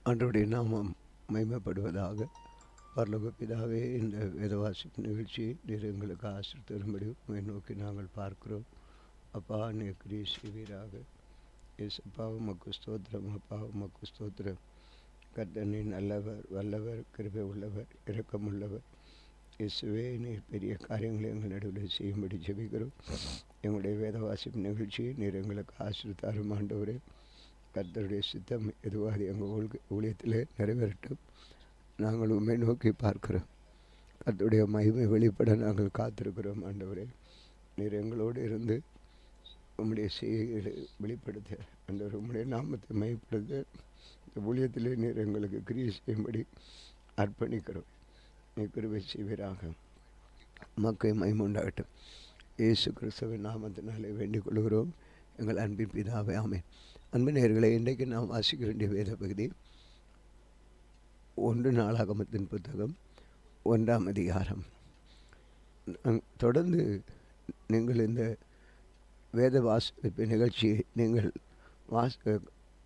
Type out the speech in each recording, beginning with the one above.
ஆண்டவருடைய நாமம் மகிமைப்படுவதாக. பரலோக பிதாவே, இந்த வேதவாசிப்பு நிகழ்ச்சியை நீர் எங்களுக்கு ஆசீர்வதிக்கும்படி உம்மை நோக்கி நாங்கள் பார்க்கிறோம். அப்பா, நீர் கிரியை செய்வீராக. இயேசப்பா, உமக்கு ஸ்தோத்திரம். அப்பா, உமக்கு ஸ்தோத்திரம். கர்த்தர் நீர் நல்லவர், வல்லவர், கிருபை உள்ளவர், இரக்கமுள்ளவர். இயேசுவே, நீர் பெரிய காரியங்களை எங்கள் நடுவில் செய்யும்படி ஜெபிக்கிறோம். எங்களுடைய வேதவாசிப்பு நிகழ்ச்சியை நீர் எங்களுக்கு ஆசீர்வதித்தாரும். ஆண்டவரே, கர்த்தருடைய சித்தம் எதுவாக எங்கள் ஊழியத்தில் நிறைவேறட்டும். நாங்கள் உண்மை நோக்கி பார்க்கிறோம். கர்த்தருடைய மகிமை வெளிப்பட நாங்கள் காத்திருக்கிறோம். ஆண்டவரே, நீர் எங்களோடு இருந்து உம்முடைய செய்திகளை வெளிப்படுத்த, ஆண்டவர் உம்முடைய நாமத்தை மகிமைப்படுத்த இந்த ஊழியத்திலே நீர் எங்களுக்கு கிரியை செய்யும்படி அர்ப்பணிக்கிறோம். நீர் கிருபை செய்வீராக. மக்கள் மகிமை உண்டாகட்டும். இயேசு கிறிஸ்துவின் நாமத்தினாலே வேண்டிக் கொள்கிறோம். எங்கள் அன்பின் பிதாவே, ஆமென். அன்பு நேயர்களே, இன்றைக்கு நாம் வாசிக்க வேண்டிய வேத பகுதி 1 நாளாகமத்தின் புத்தகம் 1ஆம் அதிகாரம். தொடர்ந்து நீங்கள் இந்த வேத வாசிப்பு நிகழ்ச்சியை நீங்கள்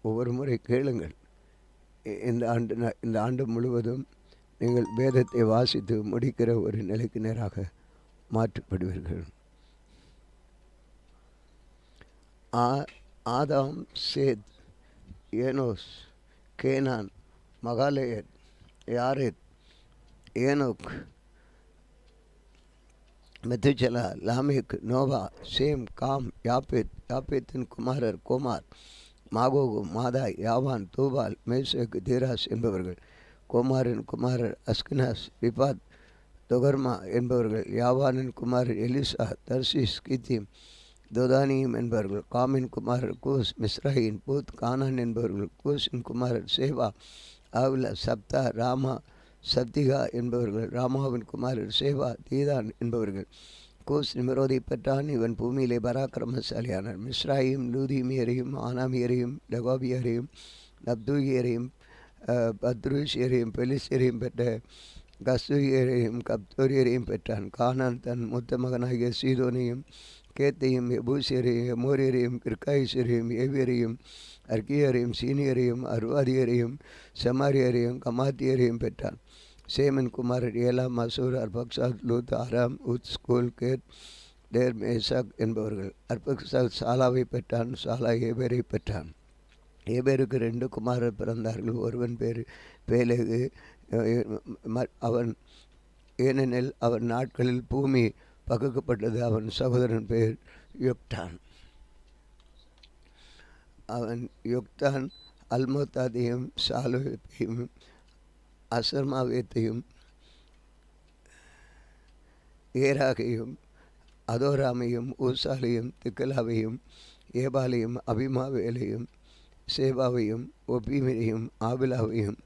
ஒவ்வொரு முறை கேளுங்கள். இந்த ஆண்டு முழுவதும் நீங்கள் வேதத்தை வாசித்து முடிக்கிற ஒரு நிலைக்கு நேராக மாற்றப்படுவீர்கள். ஆதாம், சேத், Enos, Canon, மகாலேயர், Jared, Enoch, Methuselah, லாமேக், Noah, same, com, யாப்பேத், யாப்பேத்தின் குமாரர் கோமார், மாகோகு, மாதாய், யாவான், தூபால், மேசேக், தீராஸ் என்பவர்கள். கோமாரின் குமாரர் அஸ்கினாஸ், ரிபாத், தொகர்மா என்பவர்கள். யாவானின் குமாரர் எலிசா, தர்சிஸ், கித்தீம், தோதானியும் என்பவர்கள். காமின் குமாரர் கூஸ், மிஸ்ராயின், பூத், கானான் என்பவர்கள். கூஸின் குமாரர் சேவா, ஆவிலா, சப்தா, ராமா, சப்திகா என்பவர்கள். ராமாவின் குமாரர் சேவா, தீதான் என்பவர்கள். கூஸ் நிமரோதை பெற்றான். இவன் பூமியிலே பராக்கிரமசாலியானார். மிஸ்ராயும், லூதிமியரையும், ஆனாமியரையும், லெகோபியரையும், நப்தூகியரையும், பத்ரூசியரையும், பெலிசியரையும் பெற்ற கஸ்தூகியரையும், கப்தோரியரையும் பெற்றான். கானான் தன் மூத்த மகனாகிய சீதோனையும், கேத்தையும், எபூசியரையும், எமோரியரையும், கிர்காயிசரையும், ஏவியரையும், அர்கியரையும், சீனியரையும், அர்வாதியரையும், செமாரியரையும், கமாத்தியரையும் பெற்றான். சேமன் குமாரர் ஏலாம், மசூர், அர்பக்சாத், லூத், ஆராம், உத்ஸ்கூல், கேத், டேர், மேசாக் என்பவர்கள். அர்பக்சாத் சாலாவை பெற்றான். சாலா ஏபேரை பெற்றான். ஏபேருக்கு 2 குமாரர் பிறந்தார்கள். ஒருவன் பேர் பேலேகு. அவன் ஏனெனில் அவன் நாட்களில் பூமி பகுக்கப்பட்டது. அவன் சகோதரன் பேர் யொக்தான். அவன் யொக்தான் அல்மோத்தாதையும், சாலுவையும், அசர்மாவேத்தையும், ஏராகையும், அதோராமையும், ஊசாலையும், திக்கலாவையும், ஏபாலையும், அபிமாவேலையும், சேவாவையும், ஒபீமையும், ஆபிலாவையும்,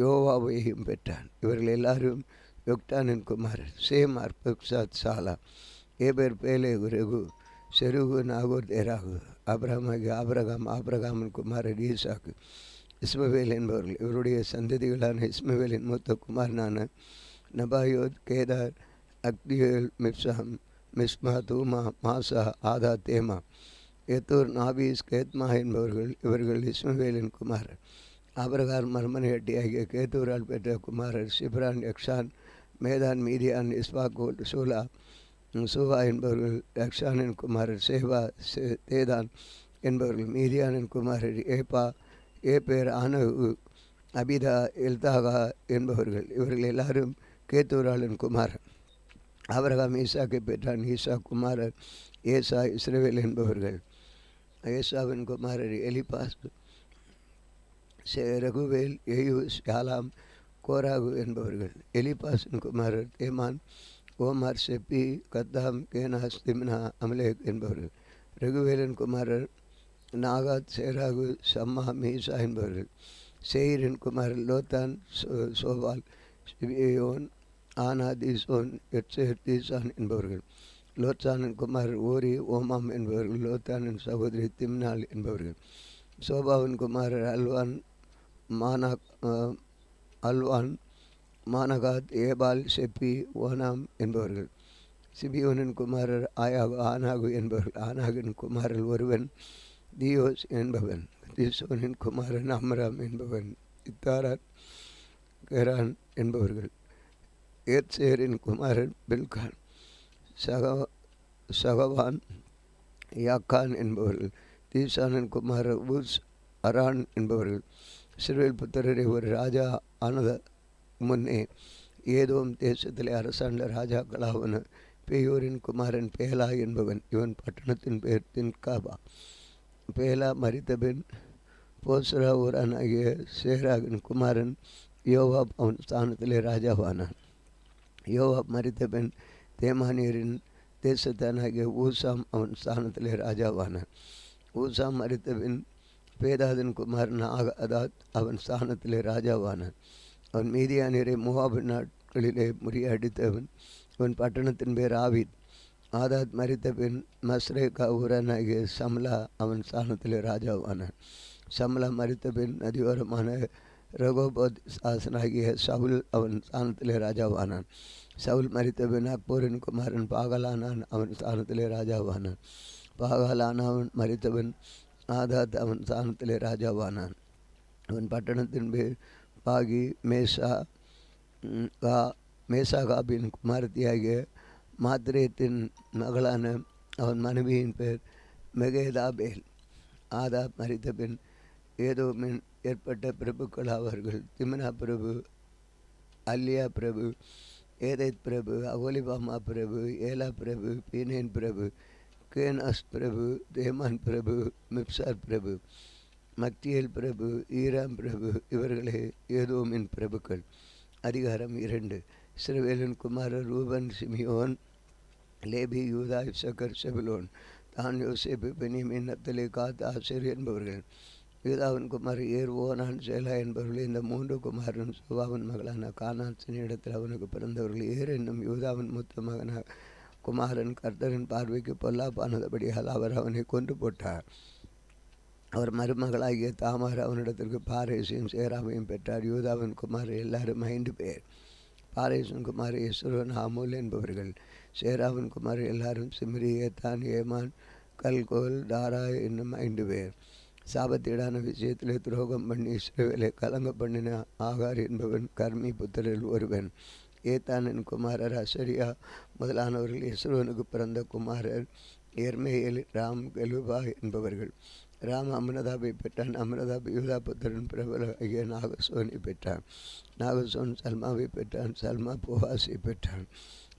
யோவாவையும் பெற்றான். இவர்கள் எல்லாரும் யொக்தானின் குமாரர். சேம், அர்பக்சாத், சாலா, ஏபேர், பேலேகு, ரெகு, செருகு, நாகோர், தேராகு. ஆபிரகாம், ஆபிரகாமின் குமாரர் ஈசாக்கு, இஸ்மவேல் என்பவர்கள். இவருடைய சந்ததிகளான இஸ்மவேலின் மூத்த குமாரனான நபாயோத், கேதார், அக்தியேல், மிப்சாம், மிஸ்மா, தூமா, மாசா, ஆதா, தேமா, எத்தூர், நாபீஸ், கேத்மா என்பவர்கள். இவர்கள் இஸ்மவேலின் குமாரர். ஆபிரகாம் மர்மனையட்டியாகிய கேத்தூரால் பெற்ற குமாரர் சிப்ரான், யக்ஷான், மேதான், மீதியான், இஸ்பாகோல், சூலா, சூவா என்பவர்கள். யக்ஷானின் குமாரர் சேவா, தேதான் என்பவர்கள். மீதியானின் குமாரர் ஏப்பா, ஏபேர், ஆனகு, அபிதா, எல்தாகா என்பவர்கள். இவர்கள் எல்லாரும் கேத்தூராளின் குமாரர். ஆபிரகாம் ஈசாக்கை பெற்றான். ஈசா குமாரர் ஏசா, இஸ்ரவேல் என்பவர்கள். ஏசாவின் குமாரர் எலிபாஸ், ரகுவேல், ஏயூஸ், யாலாம், கோராகு என்பவர்கள். எலிபாஸின் குமாரர் தேமான், ஓமார், செப்பி, கத்தாம், கேனாஸ், திம்னா, அமலேக் என்பவர்கள். ரகுவேலின் குமாரர் நாகாத், சேராகு, சம்மா, மீசா என்பவர்கள். சேயிரின் குமாரர் லோத்தான், சோபால், சிபியோன், ஆனா, தீசோன், எட்சேர், தீசான் என்பவர்கள். லோத்சானின் குமாரர் ஓரி, ஓமாம் என்பவர்கள். லோத்தானின் சகோதரி திம்னாள் என்பவர்கள். சோபாவின் குமாரர் அல்வான், மானகாத், ஏபால், செப்பி, ஓனாம் என்பவர்கள். சிபியோனின் குமாரர் ஆனாகு என்பவர்கள். ஆனாகின் குமாரர் ஒருவன் தியோஸ் என்பவன். தீசோனின் குமாரன் அம்ராம் என்பவன், இத்தாரான், கெரான் என்பவர்கள். ஏத்சேரின் குமாரன் பில்கான், சகவான், யாக்கான் என்பவர்கள். தீசானின் குமாரர் ஊஸ், அரான் என்பவர்கள். இஸ்ரவேல் புத்திரரை ஒரு ராஜா ஆனத முன்னே ஏதோம் தேசத்திலே அரசாண்ட ராஜாக்களாவன பேயோரின் குமாரன் பேலா என்பவன். இவன் பட்டணத்தின் பெயர் தின்காபா. பேலா மரித்தபின் போஸ்ரா ஊரானாகிய சேராகின் குமாரன் யோவாப் அவன் ஸ்தானத்திலே ராஜாவானான். யோவாப் மரித்தபின் தேமானியரின் தேசத்தானாகிய ஊசாம் அவன் ஸ்தானத்திலே ராஜாவானான். ஊசாம் மரித்தபின் பேதாதின் குமாரன் ஆகாதாத் அவன் ஸ்தானத்திலே ராஜாவானான். அவன் மீதியானியரை மோவாபு நாட்களிலே முறியடித்தவன். அவன் பட்டணத்தின் பேர் ஆவித். ஆதாத் மரித்த பின் மஸ்ரேகா ஊரானாகிய சம்லா அவன் ஸ்தானத்திலே ராஜாவானான். சம்லா மரித்த பின் நதியோரமான ரகோபோத் சாசனாகிய சவுல் அவன் ஸ்தானத்திலே ராஜாவானான். சவுல் மரித்த பின் அக்போரின் குமாரன் பாகலானான் அவன் ஸ்தானத்திலே ராஜாவானான். பாகலானாவன் மரித்தவன் ஆதாத் அவன் ஸ்தானத்திலே ராஜாவானான். அவன் பட்டணத்தின் பேர் பாகி. மேசாகாபின் குமாரத்தியாகிய மாத்ரேத்தின் மகளான அவன் மனைவியின் பேர் மெகேதாபேல். ஆதாப் மரித்த பின் ஏதோமின் ஏற்பட்ட பிரபுக்கள் அவர்கள்: திம்னா பிரபு, அல்லியா பிரபு, ஏதேத் பிரபு, அகோலிபாமா பிரபு, ஏலா பிரபு, பீனேன் பிரபு, கேனாஸ் பிரபு, தேமான் பிரபு, மிப்சார் பிரபு, மக்தியேல் பிரபு, ஈராம் பிரபு. இவர்களே ஏதோமின் பிரபுக்கள். அதிகாரம் 2. இஸ்ரவேலின் குமாரர் ரூபன், சிமியோன், லேபி, யூதா, இசக்கர், செபுலோன், தான், யோசேப்பு, பென்யமீன், நப்தலி, காத், ஆசேர் என்பவர்கள். யூதாவின் குமாரர் ஏர், ஓனான், சேலா என்பவர்கள். இந்த 3 குமாரன் சுவாவின் மகளான கானாத்சின் இடத்தில் அவனுக்கு பிறந்தவர்கள். ஏர் என்னும் யூதாவின் மூத்த மகன குமாரன் கர்த்தரின் பார்வைக்கு பொல்லாப்பானபடியால் அவர் அவனை கொன்று போட்டார். அவர் மருமகளாகிய தாமார் அவனிடத்திற்கு பாரேசையும் சேராமையும் பெற்றார். யூதாவின் குமாரர் எல்லாரும் 5 பேர். பாரேசின் குமார் எஸ்ரோன், ஆமூல் என்பவர்கள். சேராவின் குமாரர் எல்லாரும் சிம்ரி, ஏத்தான், ஏமான், கல்கோல், தாரா என்னும் 5 பேர். சாபத்தீடான விஷயத்திலே துரோகம் பண்ணி இஸ்ரவேலை கலங்க பண்ணின ஆகார் என்பவன் கர்மி புத்திரில் ஒருவன். ஏத்தானின் குமாரர் அசரியா முதலானவர்கள். எஸ்ரோனுக்கு பிறந்த குமாரர் எர்மேயேல், ராம், கெலுபா என்பவர்கள். ராம் அம்னதாபை பெற்றான். அம்னதாப் யூதா புத்திரன் பிரபல ஐய நாகசோனை பெற்றான். நாகசோன் சல்மாவை பெற்றான். சல்மா போவாஸை பெற்றான்.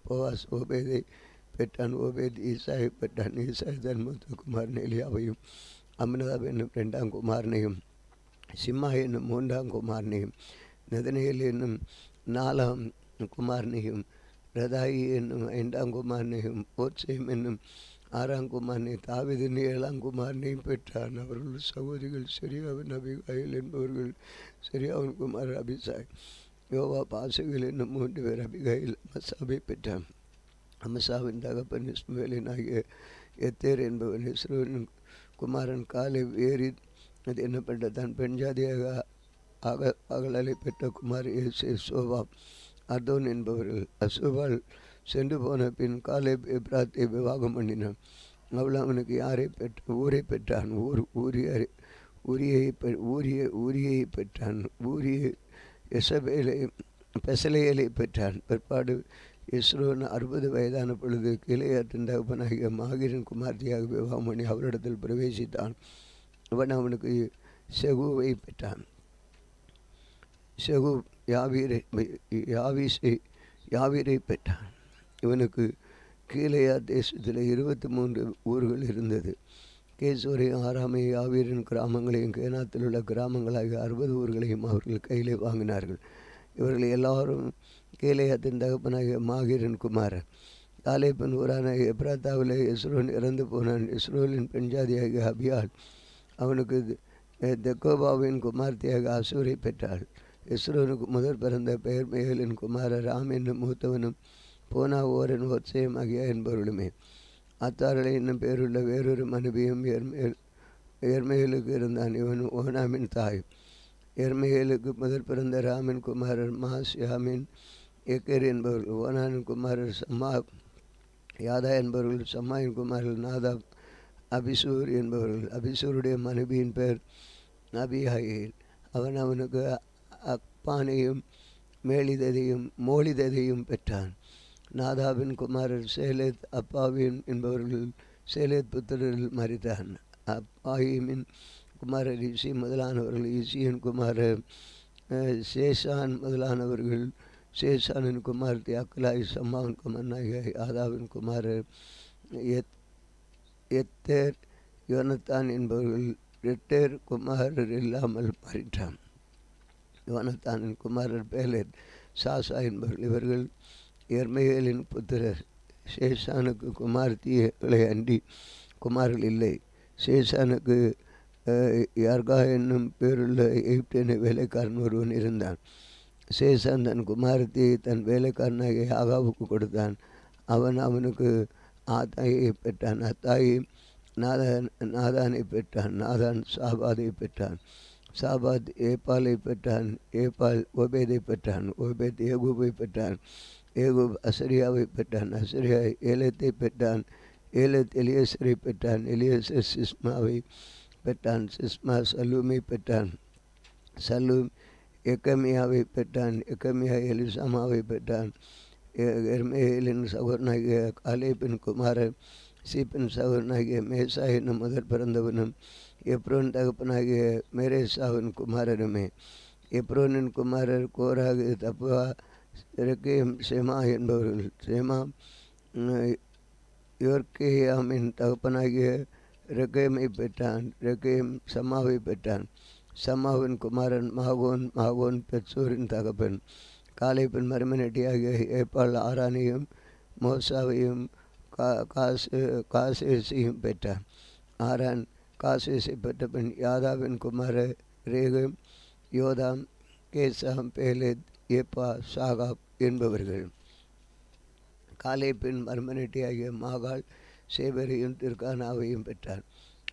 போவாஸ் ஓபேதை பெற்றான். ஓபேத் ஈசாயை பெற்றான். ஈசாய் தன் மூத்த குமாரன் எலியாவையும், அம்னதாப் என்னும் 2ஆம் குமாரனையும், சிம்மா என்னும் 3ஆம் குமாரனையும், நெதனேல் என்னும் 4ஆம் குமாரனையும், ரதாயி என்னும் 5ஆம் குமாரனையும், போத்சேம் என்னும் 6ஆம் குமாரனை, தாவீதின் 7ஆம் குமாரனையும் பெற்றான். அவர்கள் சகோதரிகள் செரியாவின் அபிகாயில் என்பவர்கள். செரியாவின் குமாரர் அபிசாய், யோவா, பாசுகள் என்னும் 3 பேர். அபிகாயில் அமசாவை பெற்றான். அமசாவின் தகப்பன் இஸ்மவேலின் ஆகிய எத்தேர் என்பவன். இஸ்ரவேலின் குமாரன் காலேப் ஏரித் அது என்னப்பட்ட தன் பெண் ஜாதியாக அகலலை பெற்ற குமார் ஏசே, சோபாப், அர்தோன் என்பவர்கள். அசுபால் சென்று போன பின் காலேப் எப்ராத்தை விவாகம் பண்ணினான். அவள் அவனுக்கு ஊரை பெற்றான். ஊரியை பெற்றான். ஊரிய பெசலேயலை பெற்றான். பிற்பாடு எஸ்ரோன் 60 வயதான பொழுது கிளையாற்றின் தகப்பனாகிய மாகிரின் குமார்த்தியாக விவாகம் பண்ணி அவரிடத்தில் பிரவேசித்தான். அவன் அவனுக்கு செகுவை பெற்றான். செகு யாவீரை பெற்றான். இவனுக்கு கீழையா தேசத்தில் 23 ஊர்கள் இருந்தது. கேசோரையும் ஆராமையும் யாவீரின் கிராமங்களையும் கேனாத்தில் உள்ள கிராமங்களாகிய 60 ஊர்களையும் அவர்கள் கையிலே வாங்கினார்கள். இவர்கள் எல்லாரும் கீழையாத்தின் தகப்பனாகிய மாகிரின் குமாரன். காலேப்பின் ஊரான எப்ராத்தாவில் எஸ்ரோன் இறந்து போனான். இஸ்ரோலின் பெண்ஜாதியாகிய அபியால் அவனுக்கு தெக்கோபாவின் குமார்த்தியாக அசூரை பெற்றாள். எஸ்ரோனுக்கு முதல் பிறந்த பெயர் மேலின் குமாரர் ராம் என்னும் மூத்தவனும் போனா, ஓரன், ஒத்சேம் ஆகிய என்பவர்களுமே. அத்தாரலை என்னும் பேருள்ள வேறொரு மனைவியும் எர்மேலுக்கு இருந்தான். இவன் ஓனாமின் தாய். எர்மேலுக்கு முதல் பிறந்த ராமின் குமாரர் மாஸ், யாமின், எக்கேர் என்பவர்கள். ஓனானின் குமாரர் சம்மா, யாதா என்பவர்கள். சம்மாயின் குமாரர்கள் நாதாப், அபிசூர் என்பவர்கள். அபிசூருடைய மனைவியின் பேர் அபியாயில். அவன் அவனுக்கு அக்பானையும் மேலிததையும் மோலிததையும் பெற்றான். நாதாபின் குமாரர் சேலேத் அப்பாவின் என்பவர்கள் சேலேத் புத்திரரில் மரித்தான். அப்பாயிமின் குமாரர் இசி முதலானவர்கள், இசியின் குமாரர் சேஷான் முதலானவர்கள், சேஷானின் குமாரத்தி அக்கலாய் சம்மாவின் குமாரனாகிய ஆதாவின் குமாரர் எத்தேர் யோனத்தான் என்பவர்கள் ரெட்டேர் குமாரர் இல்லாமல் மறித்தான். யோனத்தானின் குமாரர் பேலேத் சாசா என்பவர்கள். இவர்கள் எர்மையேலின் புத்திரர். சேஷானுக்கு குமார்த்திகளை அன்றி குமார்கள் இல்லை. சேஷானுக்கு யார்கா என்னும் பேருள்ள எகிப்தியனை வேலைக்காரன் ஒருவன் இருந்தான். சேஷான் தன் குமாரத்தியை தன் வேலைக்காரனாகிய ஆகாவுக்கு கொடுத்தான். அவன் அவனுக்கு ஆத்தாயை பெற்றான். அத்தாயி நாதானை பெற்றான். நாதான் சாபாதை பெற்றான். சாபாத் ஏப்பாலை பெற்றான். ஏப்பால் ஓபேதை பெற்றான். ஓபேத் ஏகூபை பெற்றான். ஏகூப் அசரியாவை பெற்றான். அசரியா ஏலத்தை பெற்றான். ஏலத் எலியேசரை பெற்றான். எலியேசர் சிஸ்மாவை பெற்றான். சிஸ்மா சல்லூமை பெற்றான். சல்லூம் எக்கமியாவை பெற்றான். எக்கமியா எலிசாமாவை பெற்றான். எர்மேலின் சகோதரனாகிய காலேபின் குமாரன் சீப்பின் சகோதரனாகிய மேசா என்னும் முதற் பிறந்தவனும் எப்ரோன் தகப்பனாகிய மேரேசாவின் குமாரருமே. எப்ரோனின் குமாரர் கோராகு, தப்புவா, ரெக்கேம், செமா என்பவர்கள். செமா யோர்கேயாமின் தகப்பனாகிய ரெக்கேமை பெற்றான். ரெக்கேம் சம்மாவை பெற்றான். சம்மாவின் குமாரன் மாகோன். மாகோன் பெட்சூரின் தகப்பன். காலேபின் மருமனட்டியாகிய ஏப்பாள் ஆரானையும் மோசாவையும் காசேசையும் பெற்றான். ஆரான் காசேசை பெற்ற பின் யாதாவின் குமாரர் ரேகம், யோதாம், கேசாம், பேலேத், ஏப்பா, சாகாப் என்பவர்கள். காலேபின் மர்மனட்டியாகிய மாகாள் சேபரையும் திர்கானாவையும் பெற்றான்.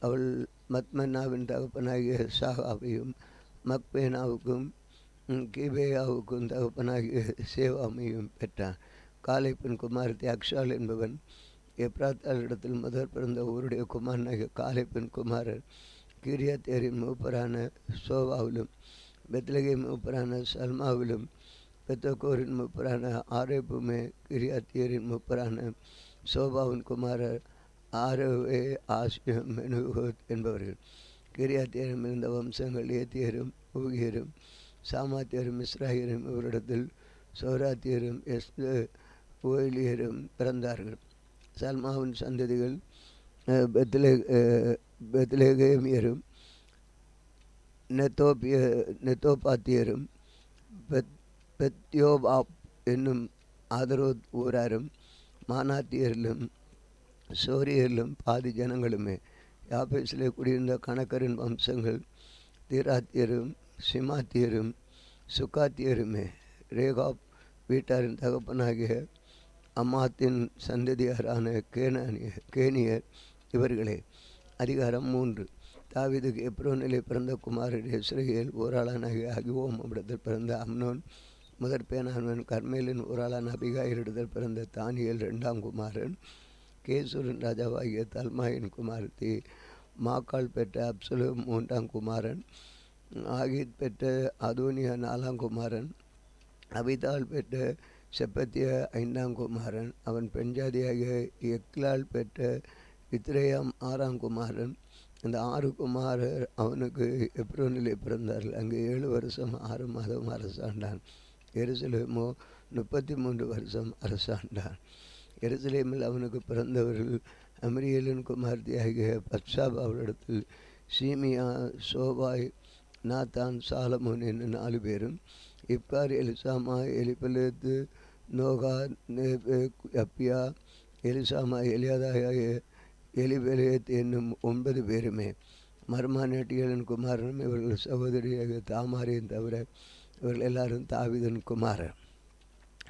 அவள் மத்மன்னாவின் தகப்பனாகிய சாகாவையும் மக்பேனாவுக்கும் கிபேயாவுக்கும் தகப்பனாகிய சேவாமையும் பெற்றான். காலேபின் குமாரத்தி அக்ஷால் என்பவன் எப்ராத்தாளிடத்தில் முதற் பிறந்த ஊருடைய குமாரனாகிய காலேபின் குமாரர் கிரியாத்தேரின் மூப்பரான சோவாவிலும் பெத்லகேம் மூப்பரான சல்மாவிலும் பெத்தகோரின் மூப்பரான ஆரேப்புமே கிரியாத்தேரின் மூப்பரான சோபாவின் குமாரர் ஆரோவே, ஆசியம், மெனுகோத் என்பவர்கள். கிரியாத்தேரும் இருந்த வம்சங்கள் ஏத்தியரும் ஊகியரும் சாமாத்தியரும் இஸ்ராயரும் இவரிடத்தில் சோராத்தியரும் ஓயிலியரும் பிறந்தார்கள். சல்மாவின் சந்ததிகள் பெத்லேகேமியரும் நெத்தோபாத்தியரும் பெத்யோபாப் என்னும் ஆதரோத் ஊராரும் மானாத்தியரிலும் சோரியரிலும் பாதி ஜனங்களுமே. யாபேசிலே குடியிருந்த கணக்கரின் வம்சங்கள் தீராத்தியரும் சிமாத்தியரும் சுக்காத்தியருமே. ரேகாப் வீட்டாரின் தகப்பனாகிய அம்மாத்தின் சந்ததியாரான கேனியர் இவர்களே. அதிகாரம் 3. தாவீதுக்கு எப்ரோனிலே பிறந்த குமாரர் இஸ்ரவேல் ஓராளானாகிய அகிவோமிடத்தில் பிறந்த அம்னோன் முதற் பேனானவன். கர்மேலின் ஓராளான அபிகாயிலிடத்தில் பிறந்த தானியேல் 2ஆம் குமாரன். கேசூரின் ராஜாவாகிய தல்மாயின் குமாரத்தி மாக்காள் பெற்ற அப்சலோம் 3ஆம் குமாரன். ஆகித் பெற்ற அதோனியா 4ஆம் குமாரன். அபிதாள் பெற்ற செப்பத்தியா 5ஆம் குமாரன். அவன் பெண்ஜாதியாகிய எக்லால் பெற்ற இத்ரேயாம் 6ஆம் குமாரன். இந்த 6 குமாரர் அவனுக்கு எப்ரோனிலே பிறந்தார்கள். அங்கு 7 வருஷம் 6 மாதம் அரசாண்டான். எருசலேமோ 33 வருஷம் அரசாண்டான். எருசலேமில் அவனுக்கு பிறந்தவர்கள் அம்ரியலின் குமார்த்தியாகிய பத்சாபாவிடத்தில் சீமியா, சோபாய், நாத்தான், சாலமோன் என்னும் 4 பேரும். இப்கார், எலிசாமா, எலிபலேத்து, நோகா, அப்பியா, எலிசாமா, எலியாதாய, எலிபெலேத் என்னும் 9 பேருமே. மர்மானேட்டியலின் குமாரனும் இவர்கள் சகோதரியாக தாமாரையும் தவிர இவர்கள் எல்லாரும் தாவீதின் குமாரன்.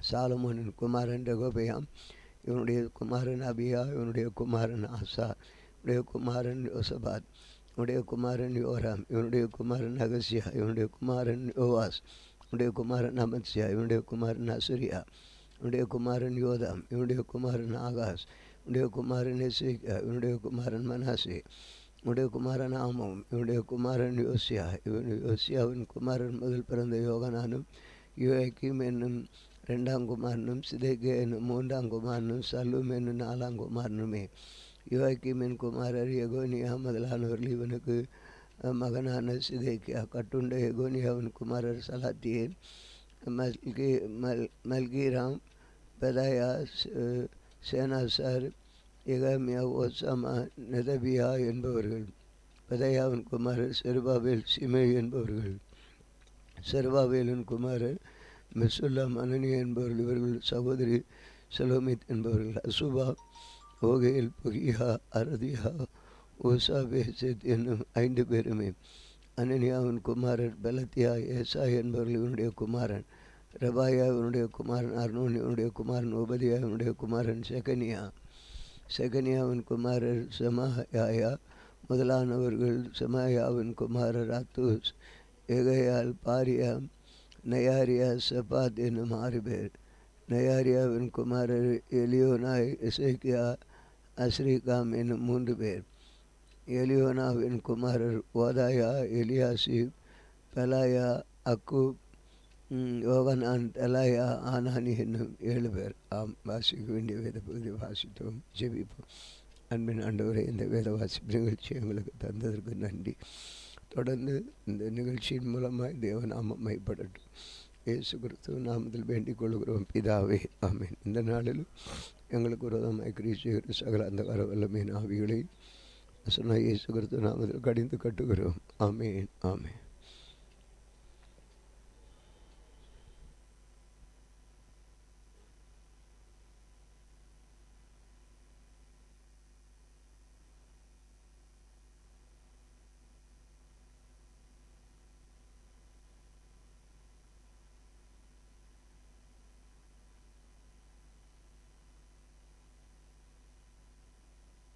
சாலமோனின் குமாரன் ரெகொபெயாம். இவனுடைய குமாரன் அபியா. இவனுடைய குமாரன் ஆசா. இவனுடைய குமாரன் யோசபாத். இவனுடைய குமாரன் யோராம். இவனுடைய குமாரன் அகசியா. இவனுடைய குமாரன் யோவாஸ். இவனுடைய குமாரன் அமத்சியா. இவனுடைய குமாரன் அசுரியா. இவனுடைய குமாரன் யோதாம். இவனுடைய குமாரன் ஆகாஸ். இவனுடைய குமாரன் எசேக்கியா. இவனுடைய குமாரன் மனாசே. உடைய குமாரன் ஆமாம், இவனுடைய குமாரன் யோசியா, யோசியாவின் குமாரன் முதல் பிறந்த யோகனானும், யோயாக்கீம் என்னும் 2ஆம் குமாரனும், சிதேக்கியா என்னும் 3ஆம் குமாரனும், சல்லூம் என்னும் 4ஆம் குமாரனுமே. யோயாக்கீமின் குமாரர் எகோனியா முதலானவர்கள் இவனுக்கு மகனான சிதேக்கியா. கட்டுண்ட எகோனியாவின் குமாரர் சலாத்தியேல், மல்கீராம், பெதாயா, சேனாசார், எகமியா, ஓசாமா, நெதபியா என்பவர்கள். பெதாயாவின் குமாரர் செருபாபேல், சிமே என்பவர்கள். செருபாபேலின் குமாரர் மெசுல்லாம், அனனியா என்பவர்கள். இவர்கள் சகோதரி செலோமித் என்பவர்கள். அசுபா, ஓகேல், புகியா, அரதியா, ஓசா, பேசேத் என்னும் 5 பேருமே. அனனியாவின் குமாரர் பெலத்தியா, ஏசா என்பவர்கள் இவனுடைய குமாரன். ரபாயா இவனுடைய குமாரன். அர்னோன் இவனுடைய குமாரன். உபதியா இவனுடைய குமாரன். செகனியா. செகனியாவின் குமாரர் செமாயாயா முதலானவர்கள். செமாயாவின் குமாரர் அத்தூஸ், எகையால், பாரியா, நயாரியா, செபாத் என்னும் 6 பேர். நயாரியாவின் குமாரர் எலியோனாய், எசேக்கியா, அஸ்ரிகாம் என்னும் 3 பேர். எலியோனாவின் குமாரர் ஓதாயா, எலியாசிப், பெலாயா, அக்கூப், யோகனான், தெலாயா, ஆனானி என்னும் 7 பேர். வாசிக்க வேண்டிய வேத பகுதி வாசித்தோம். ஜெபிப்போம். அன்பின் ஆண்டவரே, இந்த வேத வாசிப்பு நிகழ்ச்சி எங்களுக்கு தந்ததற்கு நன்றி. தொடர்ந்து இந்த நிகழ்ச்சியின் மூலமாக தேவநாமம் மைப்படட்டும். இயேசு கிறிஸ்துவ நாமத்தில் வேண்டிக் கொள்கிறோம் பிதாவே, ஆமேன். இந்த நாளிலும் எங்களுக்கு விரோதமாய் கிறிஸ்து சகல அந்தகார வல்லமையின் ஆவிகளை சொன்ன இயேசு கிறிஸ்துவ நாமத்தில் கடிந்து கட்டுகிறோம். ஆமேன், ஆமேன்.